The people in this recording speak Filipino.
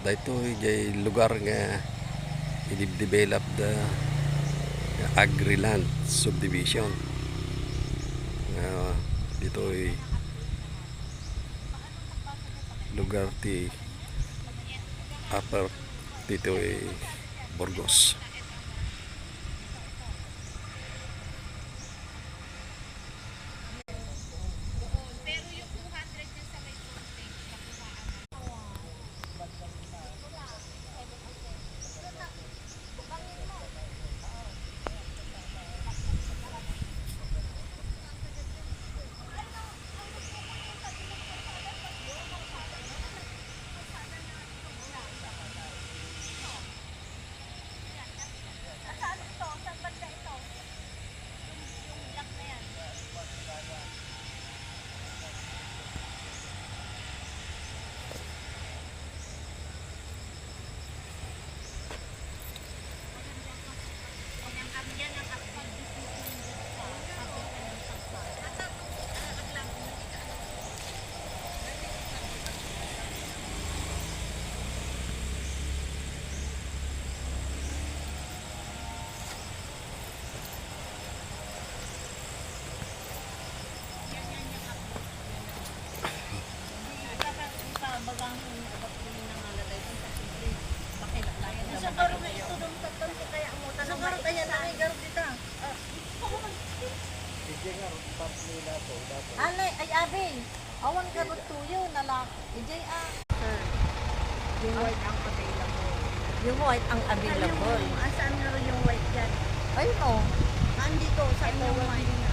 Dito jay lugar nga i-develop the agri-land subdivision. Dito ay lugar ti upper dito ay Burgos. Alay, ay abing. Awan ka rin tuyo na lang. Ijay Sir, yung white ang available. Yung white ang available. Asaan na rin yung white dyan? Ayun o. Andito, sa yung white.